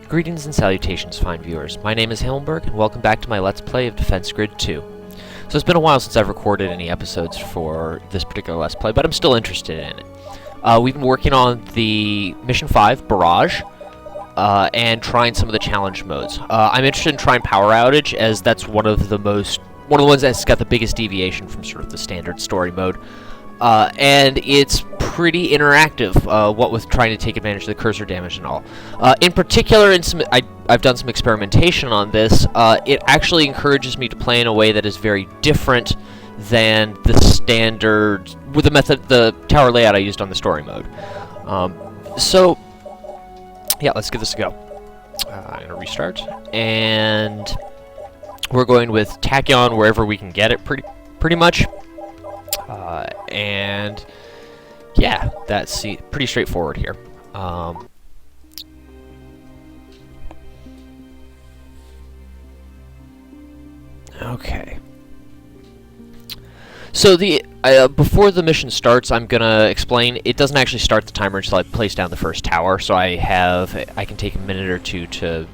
Greetings and salutations, fine viewers. My name is Himmelberg, and welcome back to my Let's Play of Defense Grid 2. So it's been a while since I've recorded any episodes for this particular Let's Play, but I'm still interested in it. We've been working on the Mission 5, Barrage, and trying some of the challenge modes. I'm interested in trying Power Outage, as that's one of the ones that's got the biggest deviation from sort of the standard story mode. And it's pretty interactive, what with trying to take advantage of the cursor damage and all. In particular, I've done some experimentation on this. It actually encourages me to play in a way that is very different than the standard, with the tower layout I used on the story mode. So, yeah, let's give this a go. I'm going to restart, and we're going with Tachyon wherever we can get it, pretty much. And yeah, that's pretty straightforward here. Okay. So before the mission starts, I'm gonna explain. It doesn't actually start the timer until I place down the first tower, so I can take a minute or two to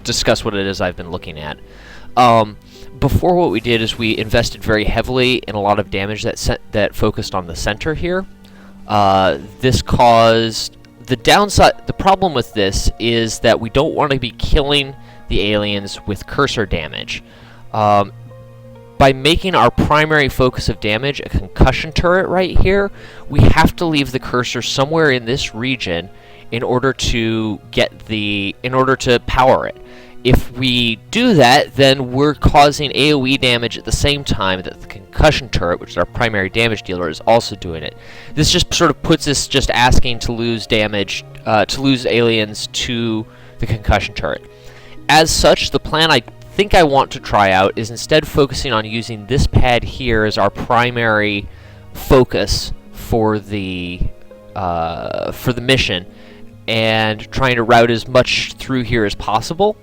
discuss what it is I've been looking at. Before, what we did is we invested very heavily in a lot of damage that focused on the center here. This caused the downside. The problem with this is that we don't want to be killing the aliens with cursor damage. By making our primary focus of damage a concussion turret right here, we have to leave the cursor somewhere in this region in order to power it. If we do that, then we're causing AoE damage at the same time that the concussion turret, which is our primary damage dealer, is also doing it. This just sort of puts us just asking to lose damage, to lose aliens to the concussion turret. As such, the plan I think I want to try out is instead focusing on using this pad here as our primary focus for the mission, and trying to route as much through here as possible.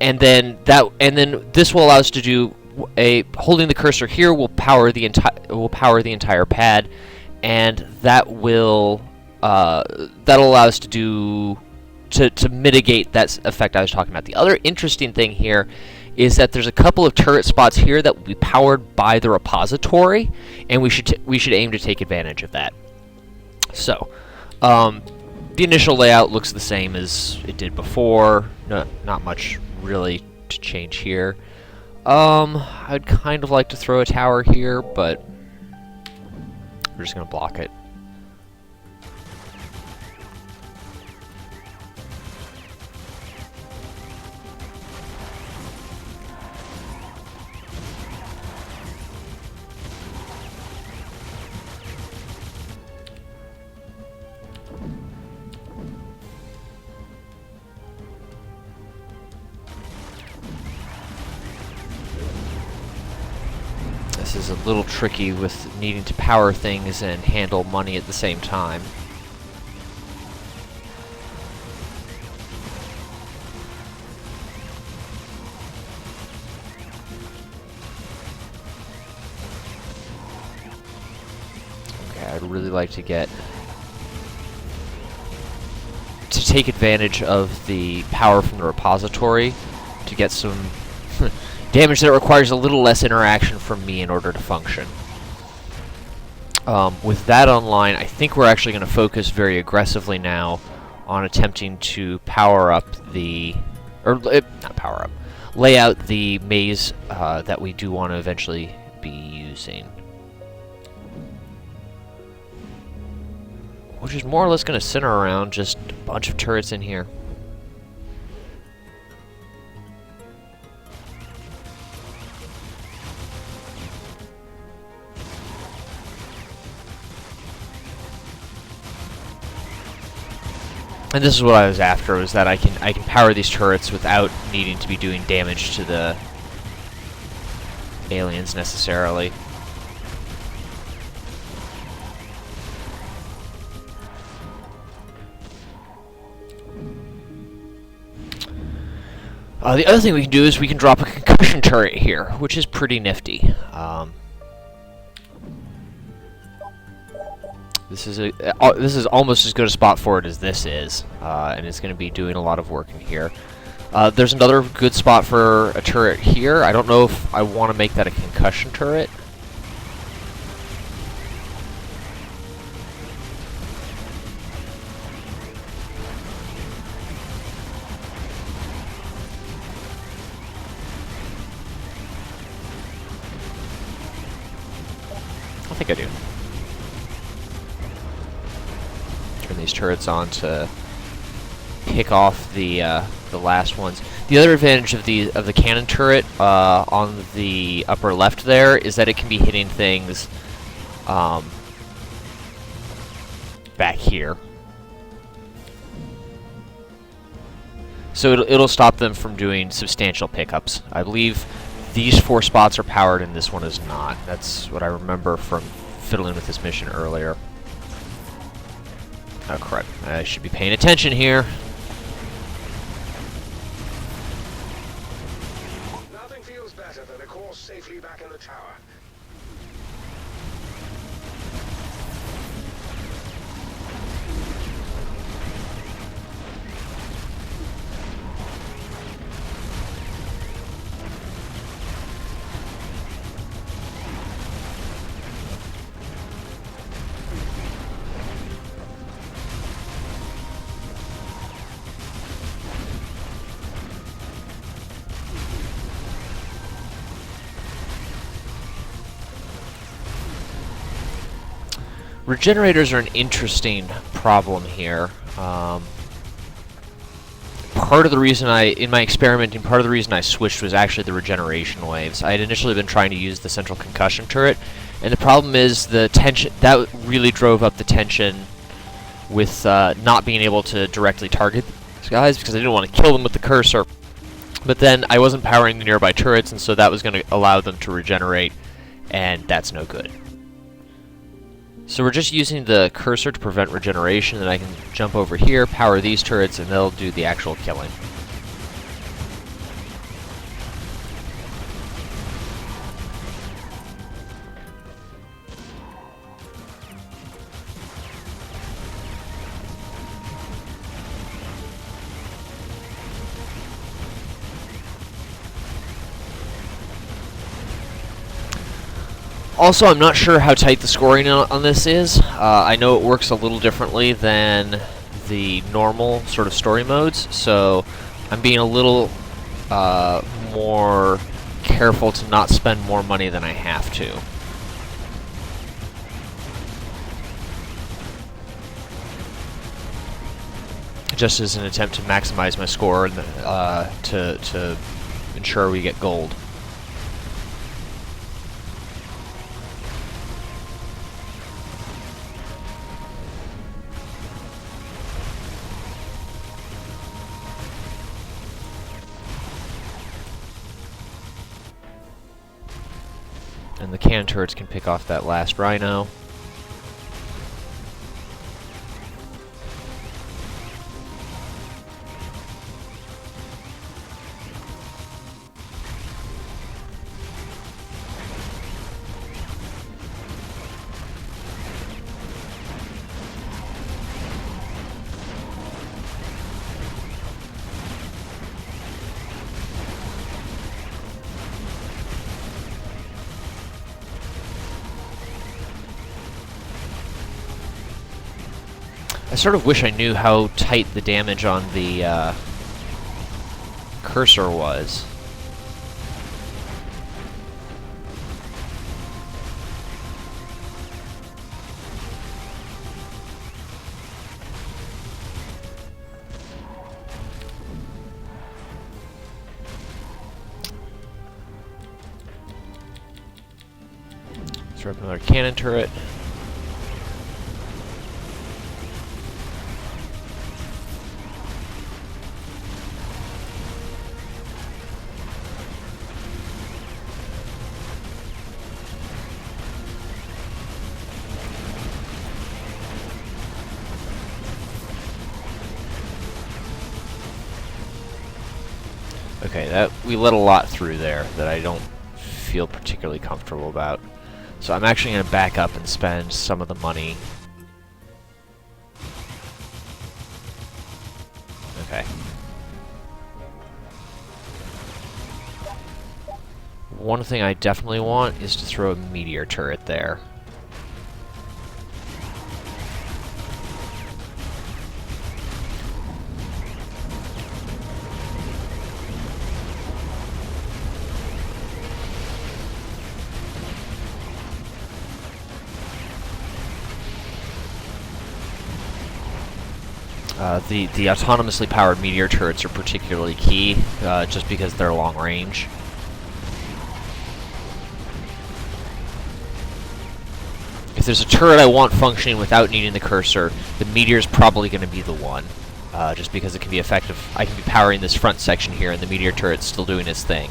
And then this will allow us to do holding the cursor here will power the entire pad, and that'll allow us to mitigate that effect I was talking about. The other interesting thing here is that there's a couple of turret spots here that will be powered by the repository, and we should aim to take advantage of that. So, the initial layout looks the same as it did before. Not much really to change here. I'd kind of like to throw a tower here, but we're just gonna block it. This is a little tricky with needing to power things and handle money at the same time. Okay, I'd really like to take advantage of the power from the repository to get some damage that requires a little less interaction from me in order to function. With that online, I think we're actually going to focus very aggressively now on attempting to lay out the maze that we do want to eventually be using. Which is more or less going to center around just a bunch of turrets in here. And this is what I was after, was that I can power these turrets without needing to be doing damage to the aliens necessarily. The other thing we can do is we can drop a concussion turret here, which is pretty nifty. This is almost as good a spot for it as this is, and it's going to be doing a lot of work in here. There's another good spot for a turret here. I don't know if I want to make that a concussion turret. I think I do. Turn these turrets on to pick off the last ones. The other advantage of the cannon turret on the upper left there is that it can be hitting things back here. So it'll stop them from doing substantial pickups. I believe these 4 spots are powered and this one is not. That's what I remember from fiddling with this mission earlier. Oh crap, I should be paying attention here. Nothing feels better than a course safely back in the tower. Regenerators are an interesting problem here. Part of the reason in my experimenting, part of the reason I switched was actually the regeneration waves. I had initially been trying to use the central concussion turret, and the problem is the tension, that really drove up the tension with not being able to directly target these guys, because I didn't want to kill them with the cursor. But then I wasn't powering the nearby turrets, and so that was going to allow them to regenerate, and that's no good. So we're just using the cursor to prevent regeneration, and I can jump over here, power these turrets, and they'll do the actual killing. Also, I'm not sure how tight the scoring on this is. I know it works a little differently than the normal sort of story modes, so I'm being a little more careful to not spend more money than I have to. Just as an attempt to maximize my score and to ensure we get gold. And the cannon turrets can pick off that last rhino. I sort of wish I knew how tight the damage on the cursor was. Let's throw up another cannon turret. Okay, that we let a lot through there that I don't feel particularly comfortable about. So I'm actually going to back up and spend some of the money Okay. One thing I definitely want is to throw a meteor turret there. The autonomously powered meteor turrets are particularly key, just because they're long range. If there's a turret I want functioning without needing the cursor, the meteor's probably going to be the one, just because it can be effective. I can be powering this front section here, and the meteor turret's still doing its thing.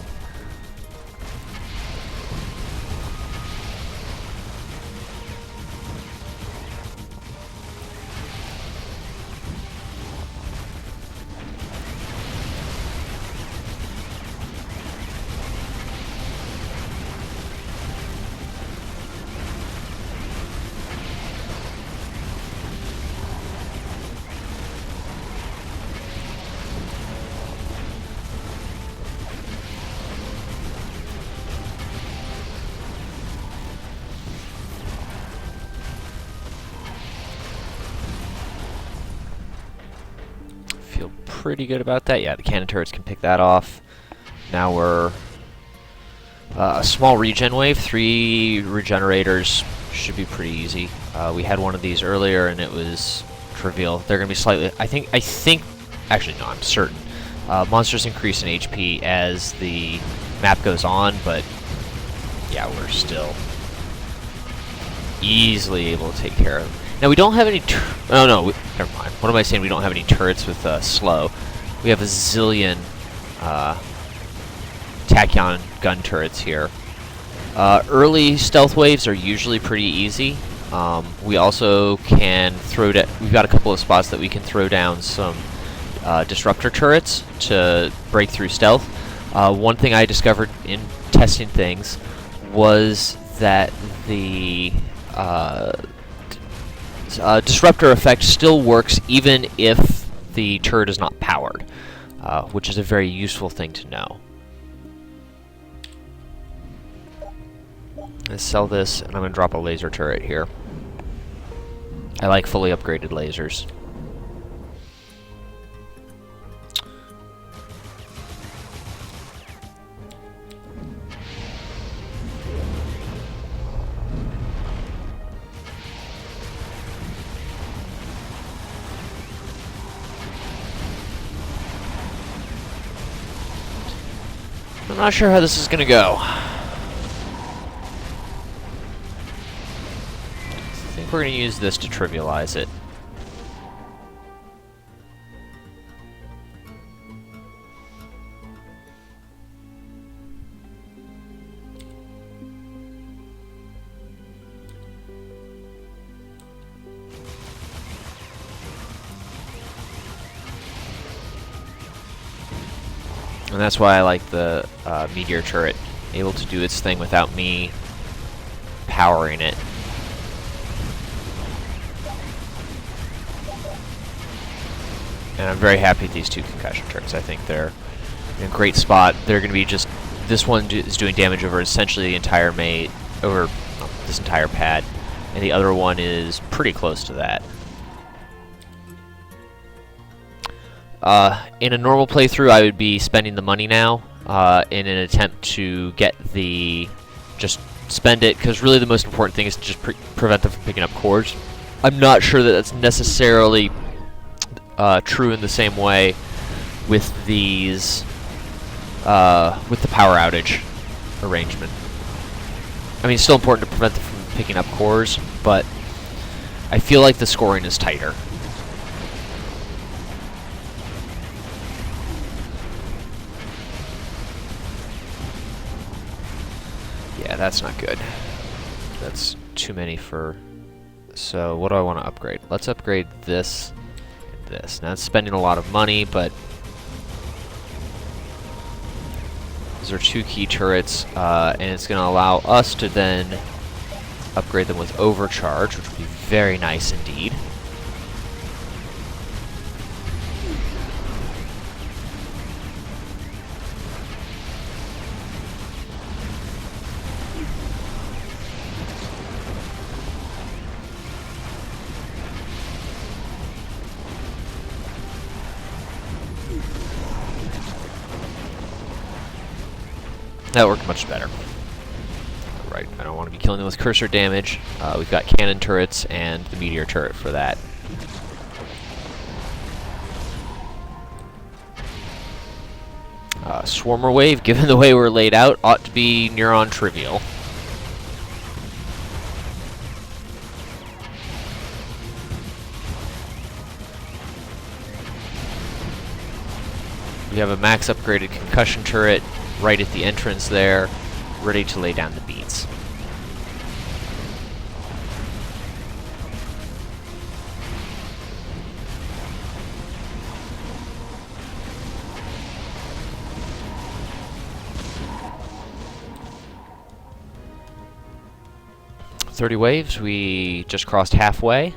Feel pretty good about that. Yeah, the cannon turrets can pick that off. Now we're a small regen wave. 3 regenerators should be pretty easy. We had one of these earlier, and it was trivial. They're going to be slightly. I think. Actually, no, I'm certain. Monsters increase in HP as the map goes on, but yeah, we're still easily able to take care of them. Now, we don't have any... Oh, no, never mind. What am I saying? We don't have any turrets with slow. We have a zillion tachyon gun turrets here. Early stealth waves are usually pretty easy. We also can throw... We've got a couple of spots that we can throw down some disruptor turrets to break through stealth. One thing I discovered in testing things was that the... disruptor effect still works even if the turret is not powered, which is a very useful thing to know. Let's sell this, and I'm going to drop a laser turret here. I like fully upgraded lasers. I'm not sure how this is going to go. I think we're going to use this to trivialize it. And that's why I like the meteor turret, able to do its thing without me powering it. And I'm very happy with these 2 concussion turrets. I think they're in a great spot. They're going to be just... This one is doing damage over essentially the entire this entire pad. And the other one is pretty close to that. In a normal playthrough, I would be spending the money now in an attempt to get the... Just spend it, because really the most important thing is to just prevent them from picking up cores. I'm not sure that that's necessarily true in the same way with these... with the power outage arrangement. I mean, it's still important to prevent them from picking up cores, but I feel like the scoring is tighter. Yeah, that's not good. That's too many for... So, what do I want to upgrade? Let's upgrade this and this. Now, it's spending a lot of money, but... These are 2 key turrets, and it's going to allow us to then upgrade them with overcharge, which would be very nice indeed. That worked much better. Right, I don't want to be killing them with cursor damage. We've got cannon turrets and the meteor turret for that. Swarmer wave, given the way we're laid out, ought to be near on trivial. We have a max upgraded concussion turret right at the entrance there, ready to lay down the beats. "30 waves, we just crossed halfway.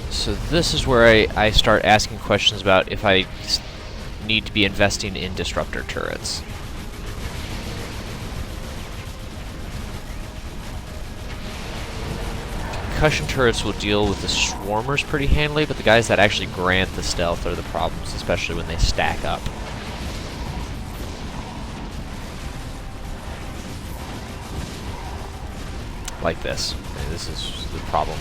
So this is where I start asking questions about if I need to be investing in disruptor turrets. Concussion turrets will deal with the swarmers pretty handily, but the guys that actually grant the stealth are the problems, especially when they stack up. Like this. And this is the problem.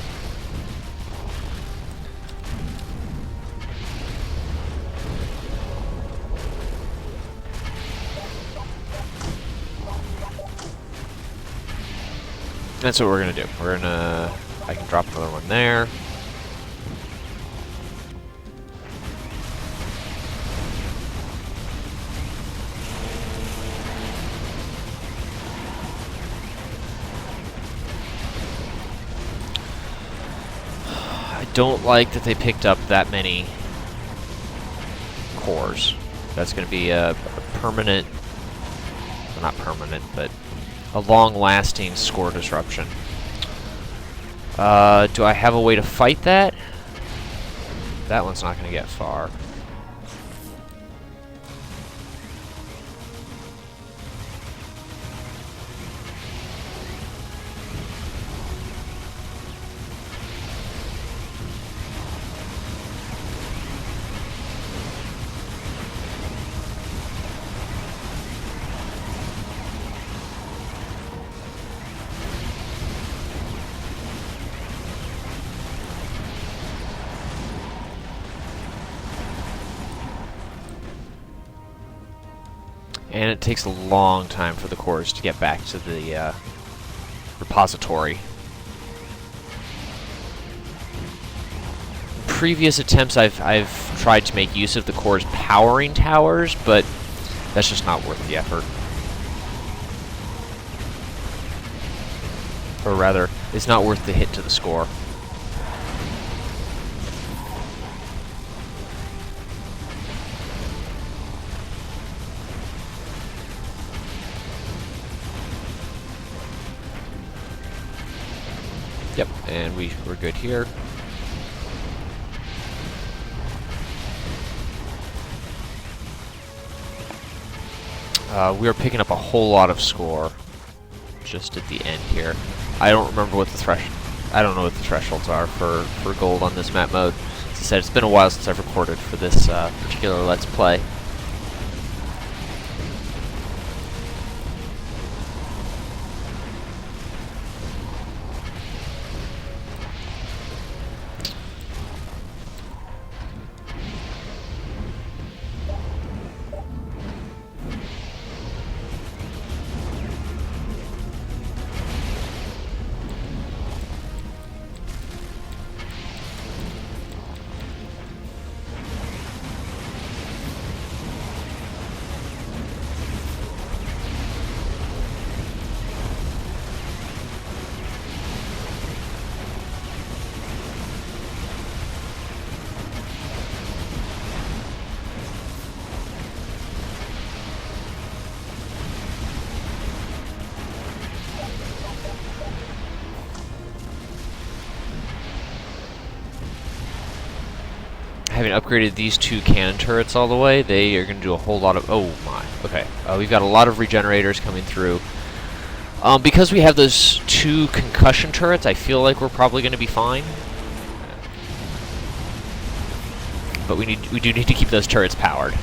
That's what we're gonna do. I can drop another one there. I don't like that they picked up that many cores. That's gonna be a permanent, well, not permanent, but a long-lasting score disruption. Do I have a way to fight that? That one's not going to get far. And it takes a long time for the cores to get back to the repository. Previous attempts I've tried to make use of the core's powering towers, but that's just not worth the effort. Or rather, it's not worth the hit to the score. Yep, and we're good here. We are picking up a whole lot of score just at the end here. I don't remember what the I don't know what the thresholds are for gold on this map mode. As I said, it's been a while since I've recorded for this particular Let's Play. having upgraded these 2 cannon turrets all the way, they are going to do a whole lot of... Oh my, okay. We've got a lot of regenerators coming through. Because we have those 2 concussion turrets, I feel like we're probably going to be fine. But we do need to keep those turrets powered.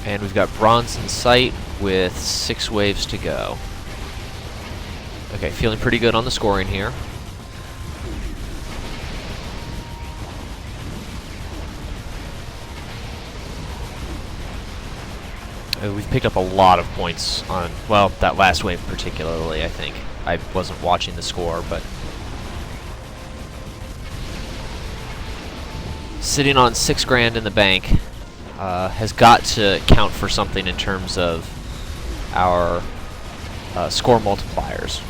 And we've got bronze in sight with 6 waves to go. Okay, feeling pretty good on the scoring here. We've picked up a lot of points on, well, that last wave particularly, I think. I wasn't watching the score, but... Sitting on 6 grand in the bank has got to count for something in terms of our score multipliers.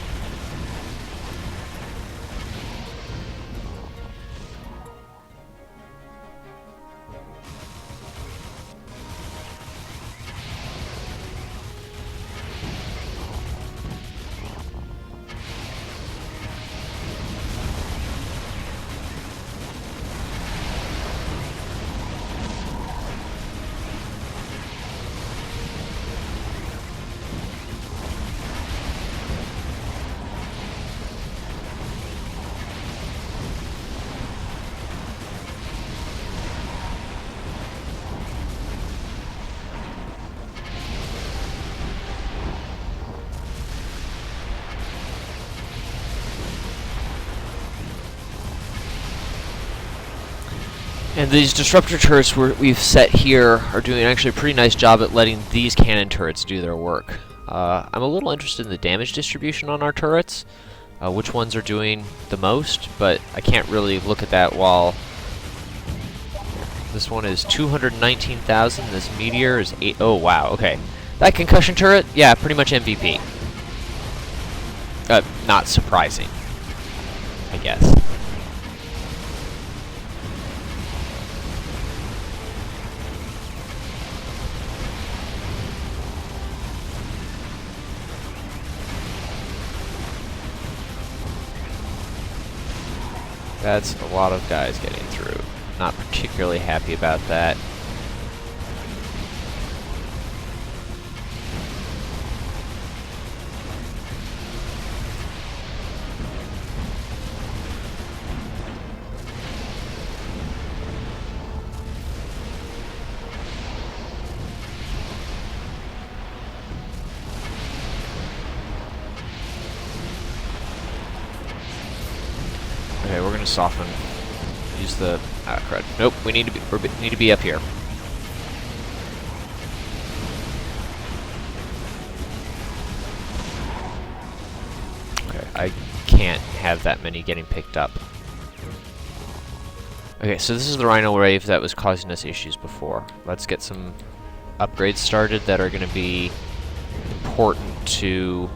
And these disruptor turrets we've set here are doing actually a pretty nice job at letting these cannon turrets do their work. I'm a little interested in the damage distribution on our turrets, which ones are doing the most, but I can't really look at that while... This one is 219,000, this meteor is 8... Oh, wow, okay. That concussion turret, yeah, pretty much MVP. Not surprising, I guess. That's a lot of guys getting through. Not particularly happy about that. Okay, we're gonna soften. Use the crud. Nope, we need to be up here. Okay, I can't have that many getting picked up. Okay, so this is the Rhino wave that was causing us issues before. Let's get some upgrades started that are going to be important to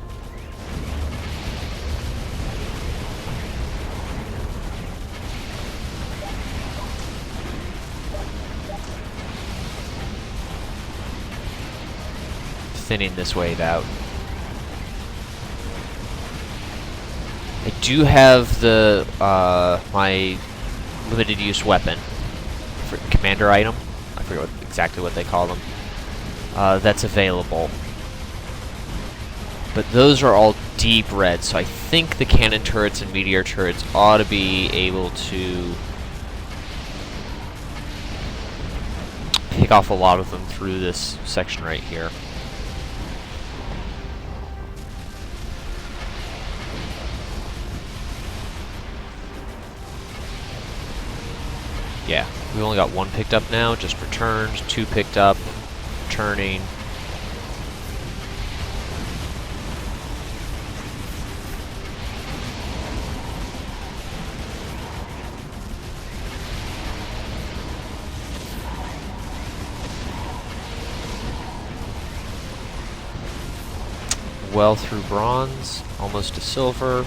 thinning this wave out. I do have the my limited use weapon for commander item. I forget exactly what they call them. That's available, but those are all deep red. So I think the cannon turrets and meteor turrets ought to be able to pick off a lot of them through this section right here. Yeah, we only got 1 picked up now, just returned, 2 picked up, returning. well through bronze, almost to silver.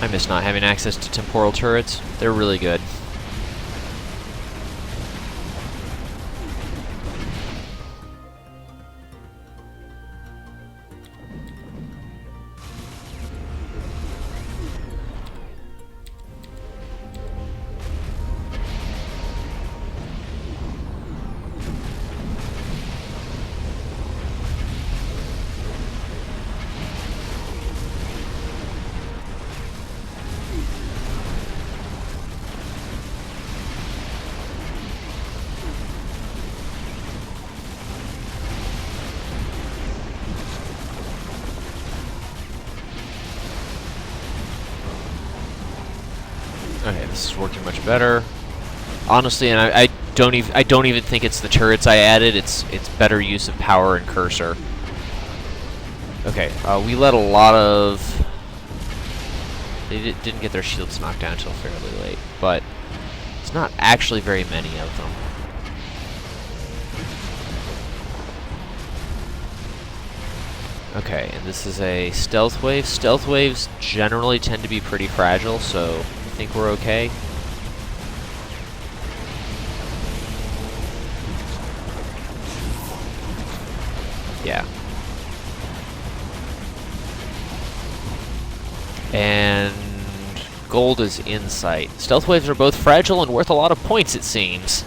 I miss not having access to temporal turrets. They're really good. Okay, this is working much better. Honestly, and I don't even think it's the turrets I added. It's better use of power and cursor. Okay, we let a lot of. They didn't get their shields knocked down until fairly late, but it's not actually very many of them. Okay, and this is a stealth wave. Stealth waves generally tend to be pretty fragile, so I think we're okay. Yeah. And gold is in sight. Stealth waves are both fragile and worth a lot of points, it seems.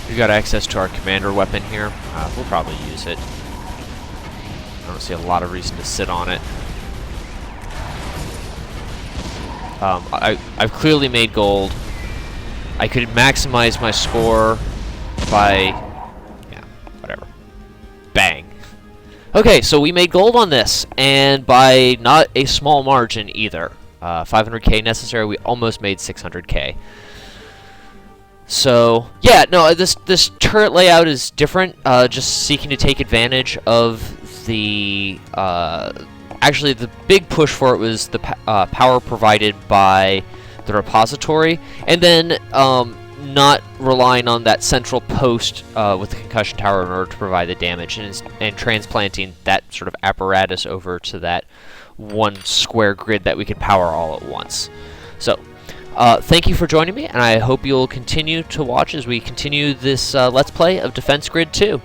We've got access to our commander weapon here. We'll probably use it. I don't see a lot of reason to sit on it. I've clearly made gold. I could maximize my score by... yeah, whatever. Bang. Okay, so we made gold on this, and by not a small margin either. 500k necessary, we almost made 600k. So, yeah, no, this turret layout is different, just seeking to take advantage of the, actually the big push for it was the power provided by the repository, and then not relying on that central post with the concussion tower in order to provide the damage, and transplanting that sort of apparatus over to that one square grid that we could power all at once. So, thank you for joining me, and I hope you'll continue to watch as we continue this Let's Play of Defense Grid 2.